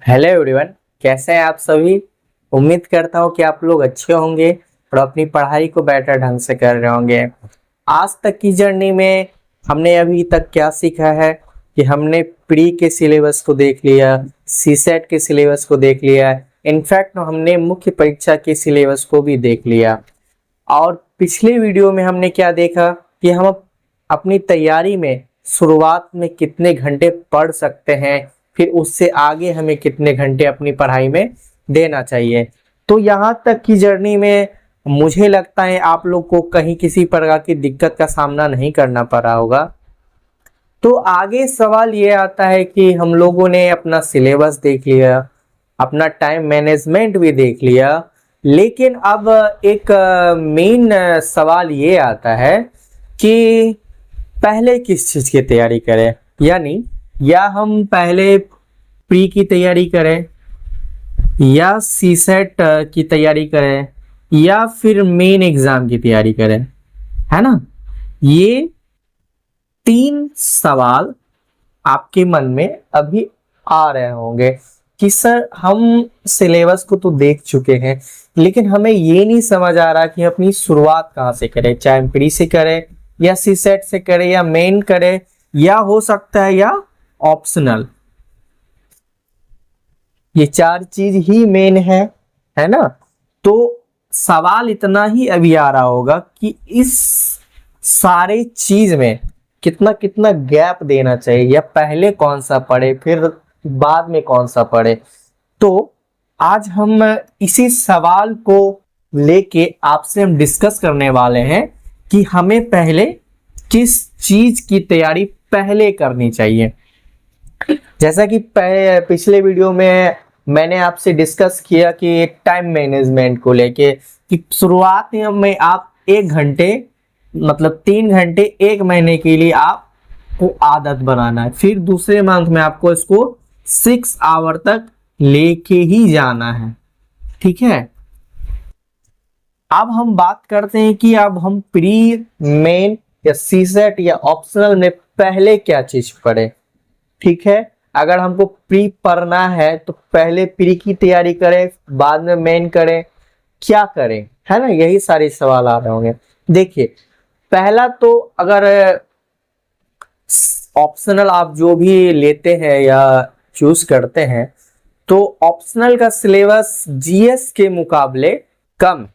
Hello everyone, कैसे हैं आप सभी। उम्मीद करता हूँ कि आप लोग अच्छे होंगे और अपनी पढ़ाई को बेटर ढंग से कर रहे होंगे। आज तक की जर्नी में हमने अभी तक क्या सीखा है कि हमने प्री के सिलेबस को देख लिया, सीसेट के सिलेबस को देख लिया, इनफैक्ट हमने मुख्य परीक्षा के सिलेबस को भी देख लिया। और पिछले वीडियो में हमने क्या देखा कि हम अपनी तैयारी में शुरुआत में कितने घंटे पढ़ सकते हैं, फिर उससे आगे हमें कितने घंटे अपनी पढ़ाई में देना चाहिए। तो यहाँ तक की जर्नी में मुझे लगता है आप लोग को कहीं किसी प्रकार की दिक्कत का सामना नहीं करना पड़ा होगा। तो आगे सवाल ये आता है कि हम लोगों ने अपना सिलेबस देख लिया, अपना टाइम मैनेजमेंट भी देख लिया, लेकिन अब एक मेन सवाल ये आता है कि पहले किस चीज़ की तैयारी करें। यानी या हम पहले प्री की तैयारी करें, या सीसेट की तैयारी करें, या फिर मेन एग्जाम की तैयारी करें, है ना। ये तीन सवाल आपके मन में अभी आ रहे होंगे कि सर हम सिलेबस को तो देख चुके हैं, लेकिन हमें ये नहीं समझ आ रहा कि अपनी शुरुआत कहाँ से करें, चाहे प्री से करें या सीसेट से करें या मेन करें, या हो सकता है या ऑप्शनल। ये चार चीज ही मेन है ना। तो सवाल इतना ही अभी आ रहा होगा कि इस सारे चीज में कितना कितना गैप देना चाहिए, या पहले कौन सा पढ़े फिर बाद में कौन सा पढ़े। तो आज हम इसी सवाल को लेके आपसे हम डिस्कस करने वाले हैं कि हमें पहले किस चीज की तैयारी पहले करनी चाहिए। जैसा कि पिछले वीडियो में मैंने आपसे डिस्कस किया कि टाइम मैनेजमेंट को लेके कि शुरुआत में आप 1 घंटे मतलब 3 घंटे 1 महीने के लिए आपको आदत बनाना है, फिर दूसरे मंथ में आपको इसको 6 आवर तक लेके ही जाना है, ठीक है। अब हम बात करते हैं कि अब हम प्री, मेन या सीसेट या ऑप्शनल में पहले क्या चीज पढ़े, ठीक है। अगर हमको प्री पढ़ना है तो पहले प्री की तैयारी करें, बाद में मेन करें, क्या करें, है ना। यही सारे सवाल आ रहे होंगे। देखिए, पहला तो अगर ऑप्शनल आप जो भी लेते हैं या चूज करते हैं, तो ऑप्शनल का सिलेबस जीएस के मुकाबले कम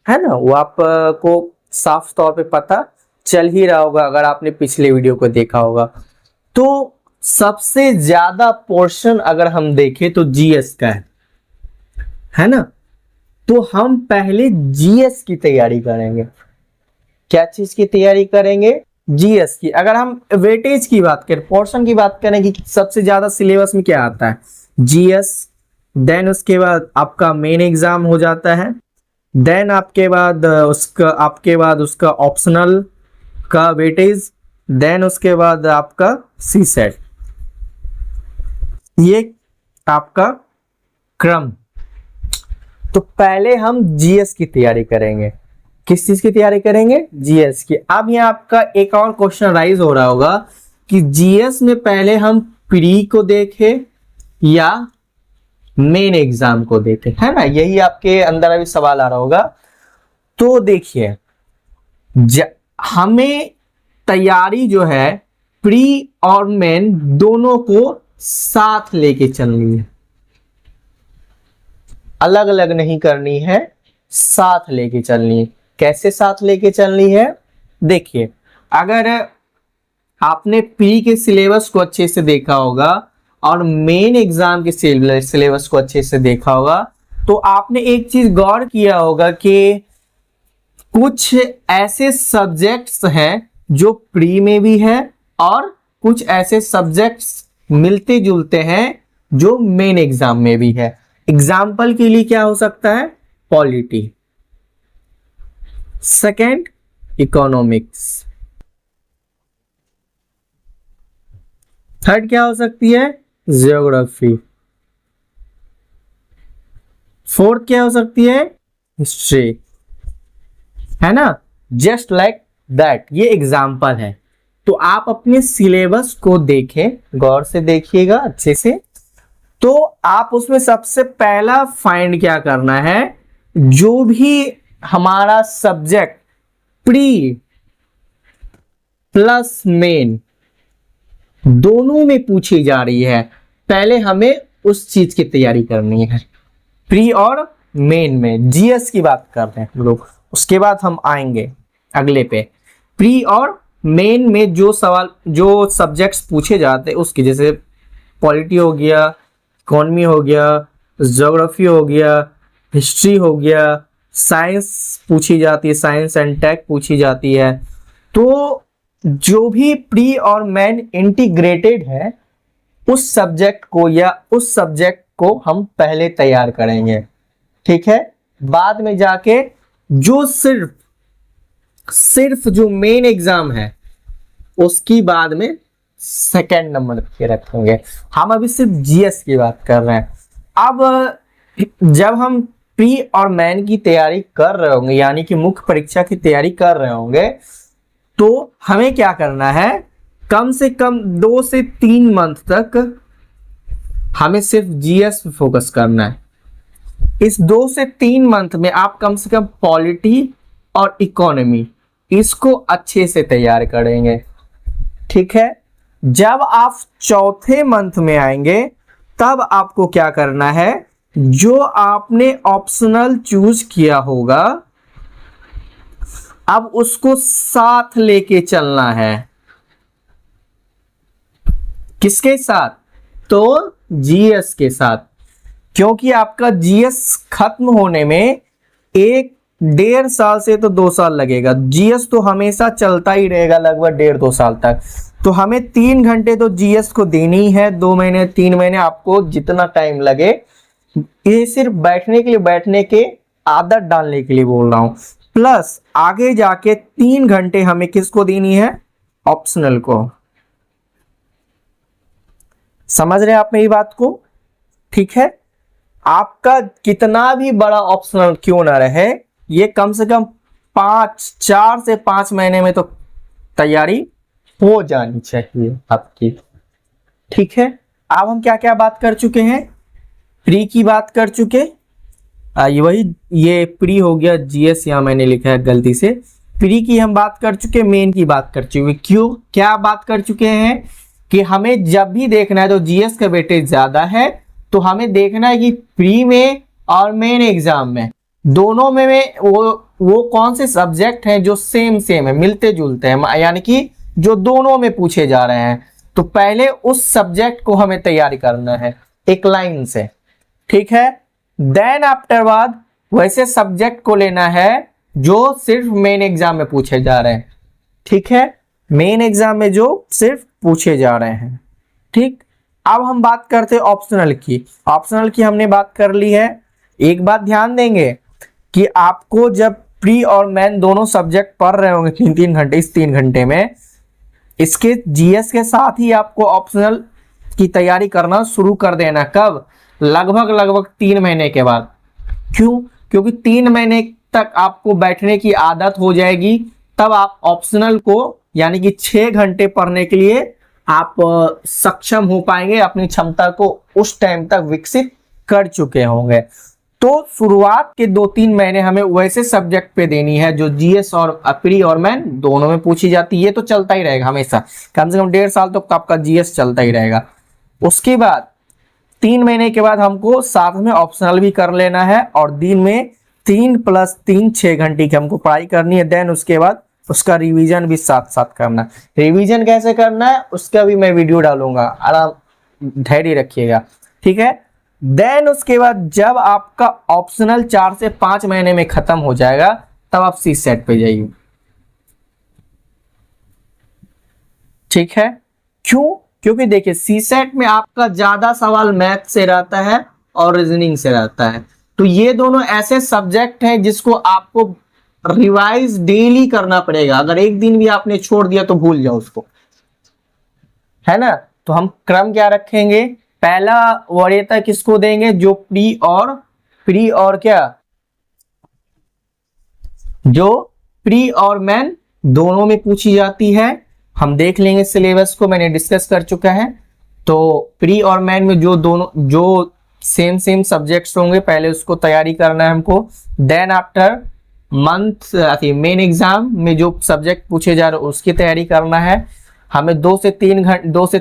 है ना। वो आपको साफ तौर पे पता चल ही रहा होगा अगर आपने पिछले वीडियो को देखा होगा। तो सबसे ज्यादा पोर्शन अगर हम देखें तो जीएस का है ना। तो हम पहले जीएस की तैयारी करेंगे। क्या चीज की तैयारी करेंगे? जीएस की। अगर हम वेटेज की बात करें, पोर्शन की बात करें कि सबसे ज्यादा सिलेबस में क्या आता है, जीएस, देन उसके बाद आपका मेन एग्जाम हो जाता है, देन आपके बाद उसका ऑप्शनल का वेटेज, देन उसके बाद आपका सीसेट। ये आपका क्रम। तो पहले हम जीएस की तैयारी करेंगे। किस चीज की तैयारी करेंगे? जीएस की। अब यहाँ आपका एक और क्वेश्चन राइज हो रहा होगा कि जीएस में पहले हम प्री को देखें या मेन एग्जाम को देखें, है ना। यही आपके अंदर अभी सवाल आ रहा होगा। तो देखिए, हमें तैयारी जो है प्री और मेन दोनों को साथ लेके चलनी है, अलग अलग नहीं करनी है, साथ लेके चलनी है। कैसे साथ लेके चलनी है? देखिए, अगर आपने प्री के सिलेबस को अच्छे से देखा होगा और मेन एग्जाम के सिलेबस को अच्छे से देखा होगा, तो आपने एक चीज गौर किया होगा कि कुछ ऐसे सब्जेक्ट्स हैं जो प्री में भी है और कुछ ऐसे सब्जेक्ट्स मिलते जुलते हैं जो मेन एग्जाम में भी है। एग्जाम्पल के लिए क्या हो सकता है? पॉलिटी, सेकंड इकोनॉमिक्स, थर्ड क्या हो सकती है? ज्योग्राफी, फोर्थ क्या हो सकती है? हिस्ट्री, है ना। जस्ट लाइक दैट, ये एग्जाम्पल है। तो आप अपने सिलेबस को देखें, गौर से देखिएगा अच्छे से, तो आप उसमें सबसे पहला फाइंड क्या करना है, जो भी हमारा सब्जेक्ट प्री प्लस मेन दोनों में पूछी जा रही है, पहले हमें उस चीज की तैयारी करनी है। प्री और मेन में जीएस की बात कर रहे हैं हम लोग, उसके बाद हम आएंगे अगले पे। प्री और मेन में जो सवाल जो सब्जेक्ट्स पूछे जाते हैं उसके, जैसे पॉलिटी हो गया, इकोनॉमी हो गया, ज्योग्राफी हो गया, हिस्ट्री हो गया, साइंस पूछी जाती है, साइंस एंड टेक पूछी जाती है। तो जो भी प्री और मेन इंटीग्रेटेड है उस सब्जेक्ट को या उस सब्जेक्ट को हम पहले तैयार करेंगे, ठीक है। बाद में जाके जो सिर्फ जो मेन एग्जाम है उसकी बाद में सेकंड नंबर पे रखेंगे। हम अभी सिर्फ जीएस की बात कर रहे हैं। अब जब हम प्री और मेन की तैयारी कर रहे होंगे, यानी कि मुख्य परीक्षा की तैयारी कर रहे होंगे, तो हमें क्या करना है, कम से कम 2 से 3 मंथ तक हमें सिर्फ जीएस पे फोकस करना है। इस 2 से 3 मंथ में आप कम से कम पॉलिटी और इकोनॉमी इसको अच्छे से तैयार करेंगे, ठीक है। जब आप चौथे मंथ में आएंगे तब आपको क्या करना है, जो आपने ऑप्शनल चूज किया होगा अब उसको साथ लेके चलना है। किसके साथ? तो जीएस के साथ, क्योंकि आपका जीएस खत्म होने में 1-1.5 साल से तो 2 साल लगेगा। जीएस तो हमेशा चलता ही रहेगा लगभग 1.5-2 साल तक। तो हमें 3 घंटे तो जीएस को देनी है, 2 महीने 3 महीने आपको जितना टाइम लगे। ये सिर्फ बैठने के लिए, बैठने के आदत डालने के लिए बोल रहा हूं। प्लस आगे जाके 3 घंटे हमें किसको देनी है, ऑप्शनल को। समझ रहे हैं आप मेरी बात को? ठीक है। आपका कितना भी बड़ा ऑप्शनल क्यों ना रहे, ये कम से कम 4 से 5 महीने में तो तैयारी हो जानी चाहिए आपकी, ठीक है। अब हम क्या क्या बात कर चुके हैं, प्री की बात कर चुके, ये प्री हो गया, जीएस यहां मैंने लिखा है गलती से। प्री की हम बात कर चुके, मेन की बात कर चुके। क्यों, क्या बात कर चुके हैं कि हमें जब भी देखना है तो जीएस का वेटेज ज्यादा है, तो हमें देखना है कि प्री में और मेन एग्जाम में दोनों में वो कौन से सब्जेक्ट हैं जो सेम है, मिलते जुलते हैं, यानी कि जो दोनों में पूछे जा रहे हैं। तो पहले उस सब्जेक्ट को हमें तैयारी करना है एक लाइन से, ठीक है। देन आफ्टर बाद वैसे सब्जेक्ट को लेना है जो सिर्फ मेन एग्जाम में पूछे जा रहे हैं, ठीक है। मेन एग्जाम में जो सिर्फ पूछे जा रहे हैं, ठीक। अब हम बात करते हैं ऑप्शनल की। ऑप्शनल की हमने बात कर ली है। एक बात ध्यान देंगे कि आपको जब प्री और मेन दोनों सब्जेक्ट पढ़ रहे होंगे 3-3 घंटे, इस 3 घंटे में इसके जीएस के साथ ही आपको ऑप्शनल की तैयारी करना शुरू कर देना। कब? लगभग 3 महीने के बाद। क्यों? क्योंकि 3 महीने तक आपको बैठने की आदत हो जाएगी, तब आप ऑप्शनल को यानी कि 6 घंटे पढ़ने के लिए आप सक्षम हो पाएंगे, अपनी क्षमता को उस टाइम तक विकसित कर चुके होंगे। तो शुरुआत के 2-3 महीने हमें वैसे सब्जेक्ट पे देनी है जो जीएस और प्री और मेन दोनों में पूछी जाती है। ये तो चलता ही रहेगा हमेशा, कम से कम 1.5 साल तक तो आपका जीएस चलता ही रहेगा। उसके बाद 3 महीने के बाद हमको साथ में ऑप्शनल भी कर लेना है, और दिन में 3 + 3 6 घंटे की हमको पढ़ाई करनी है। देन उसके बाद उसका रिवीजन भी साथ साथ करना। रिवीजन कैसे करना है उसका भी मैं वीडियो डालूंगा, आराम धैर्य रखिएगा, ठीक है। देन उसके बाद जब आपका ऑप्शनल 4 से 5 महीने में खत्म हो जाएगा तब आप सी सेट पे जाइए, ठीक है। क्यों? क्योंकि देखिए सी सेट में आपका ज्यादा सवाल मैथ से रहता है और रीजनिंग से रहता है। तो ये दोनों ऐसे सब्जेक्ट हैं जिसको आपको रिवाइज डेली करना पड़ेगा। अगर एक दिन भी आपने छोड़ दिया तो भूल जाओ उसको, है ना। तो हम क्रम क्या रखेंगे, पहला वरीयता किसको देंगे, जो प्री और क्या, जो प्री और मेन दोनों में पूछी जाती है। हम देख लेंगे सिलेबस को, मैंने डिस्कस कर चुका है। तो प्री और मेन में जो दोनों जो सेम सब्जेक्ट्स होंगे पहले उसको तैयारी करना है हमको। Then after month main exam में जो सब्जेक्ट पूछे जा रहे हैं उसकी तैयारी करना है। हमें 2 से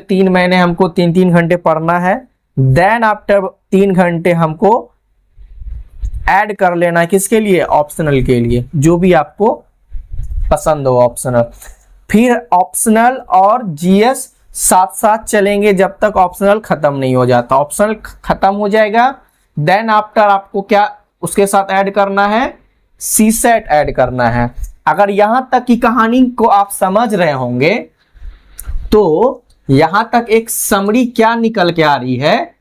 3 महीने हमको 3 घंटे पढ़ना है। देन आफ्टर 3 घंटे हमको ऐड कर लेना है, किसके लिए? ऑप्शनल के लिए, जो भी आपको पसंद हो ऑप्शनल। फिर ऑप्शनल और जीएस साथ साथ चलेंगे जब तक ऑप्शनल खत्म नहीं हो जाता। ऑप्शनल खत्म हो जाएगा, देन आफ्टर आपको क्या उसके साथ ऐड करना है? सीसेट ऐड करना है। अगर यहां तक की कहानी को आप समझ रहे होंगे तो यहां तक एक समरी क्या निकल के आ रही है?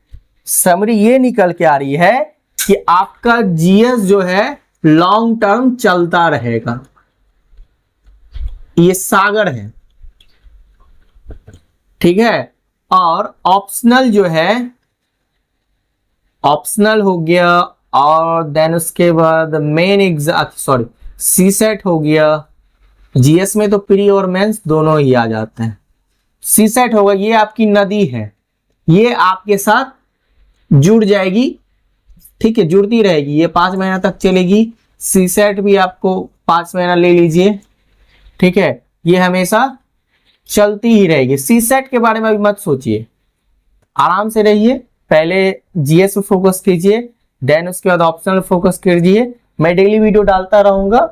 समरी ये निकल के आ रही है कि आपका जीएस जो है लॉन्ग टर्म चलता रहेगा। ये सागर है, ठीक है। और ऑप्शनल जो है, ऑप्शनल हो गया, और देन उसके बाद मेन एग्जाम सॉरी सीसेट हो गया। जीएस में तो प्री और मेंस दोनों ही आ जाते हैं। सीसेट होगा, ये आपकी नदी है, ये आपके साथ जुड़ जाएगी, ठीक है, जुड़ती रहेगी, ये 5 महीना तक चलेगी। सीसेट भी आपको 5 महीना ले लीजिए, ठीक है, ये हमेशा चलती ही रहेगी। सीसेट के बारे में अभी मत सोचिए, आराम से रहिए, पहले जीएस पे फोकस कीजिए, देन उसके बाद ऑप्शनल फोकस कीजिए। मैं डेली वीडियो डालता रहूंगा,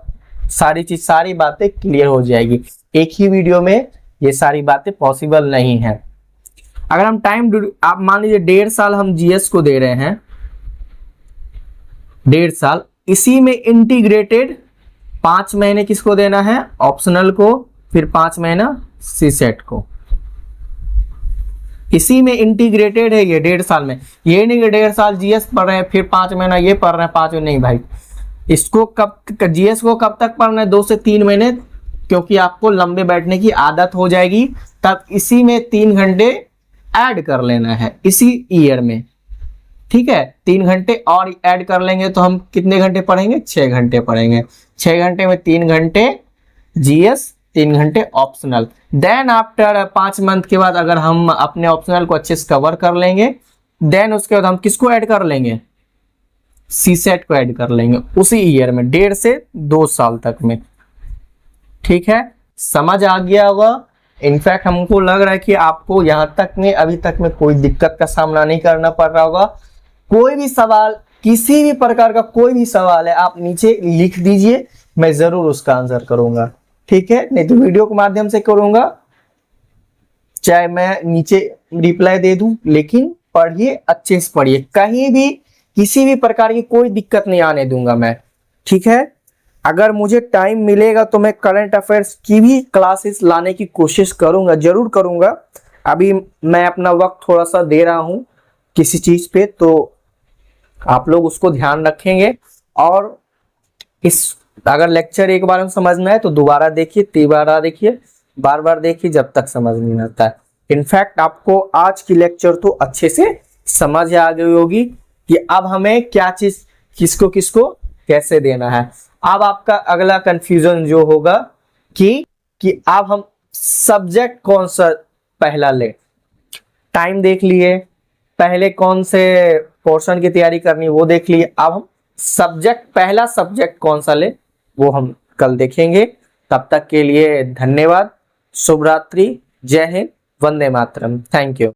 सारी बातें क्लियर हो जाएगी। एक ही वीडियो में ये सारी बातें पॉसिबल नहीं है। अगर हम टाइम, आप मान लीजिए 1.5 साल हम जीएस को दे रहे हैं, 1.5 साल, इसी में इंटीग्रेटेड 5 महीने किसको देना है? ऑप्शनल को, फिर 5 महीना सीसेट को। इसी में इंटीग्रेटेड है ये 1.5 साल में। ये नहीं कि 1.5 साल जीएस पढ़ रहे हैं फिर 5 महीना ये पढ़ रहे हैं, 5 नहीं भाई, इसको कब जीएस को कब तक पढ़ना है? 2 से 3 महीने, क्योंकि आपको लंबे बैठने की आदत हो जाएगी, तब इसी में 3 घंटे ऐड कर लेना है इसी ईयर में, ठीक है। 3 घंटे और ऐड कर लेंगे तो हम कितने घंटे पढ़ेंगे? 6 घंटे पढ़ेंगे। 6 घंटे में 3 घंटे जीएस, 3 घंटे ऑप्शनल। देन आफ्टर 5 मंथ के बाद अगर हम अपने ऑप्शनल को अच्छे से कवर कर लेंगे, देन उसके बाद हम किसको ऐड कर लेंगे? सीसेट को ऐड कर लेंगे उसी ईयर में, 1.5 से 2 साल तक में, ठीक है। समझ आ गया होगा। इनफैक्ट हमको लग रहा है कि आपको यहां तक में अभी तक में कोई दिक्कत का सामना नहीं करना पड़ रहा होगा। कोई भी सवाल, किसी भी प्रकार का कोई भी सवाल है, आप नीचे लिख दीजिए, मैं जरूर उसका आंसर करूंगा, ठीक है। नहीं तो वीडियो के माध्यम से करूंगा, चाहे मैं नीचे रिप्लाई दे दूं, लेकिन पढ़िए, अच्छे से पढ़िए, कहीं भी किसी भी प्रकार की कोई दिक्कत नहीं आने दूंगा मैं, ठीक है। अगर मुझे टाइम मिलेगा तो मैं करंट अफेयर्स की भी क्लासेस लाने की कोशिश करूंगा, जरूर करूंगा। अभी मैं अपना वक्त थोड़ा सा दे रहा हूं किसी चीज पे, तो आप लोग उसको ध्यान रखेंगे। और इस अगर लेक्चर एक बार में समझना है तो दोबारा देखिए, तीबारा देखिए, बार बार देखिए, जब तक समझ नहीं आता है। इनफैक्ट आपको आज की लेक्चर तो अच्छे से समझ आ गई होगी कि अब हमें क्या चीज, किसको किसको कैसे देना है। अब आपका अगला कंफ्यूजन जो होगा कि अब हम सब्जेक्ट कौन सा पहला ले। टाइम देख लिए, पहले कौन से पोर्शन की तैयारी करनी वो देख लिए, अब हम सब्जेक्ट, पहला सब्जेक्ट कौन सा ले वो हम कल देखेंगे। तब तक के लिए धन्यवाद, शुभ रात्रि, जय हिंद, वंदे मातरम, थैंक यू।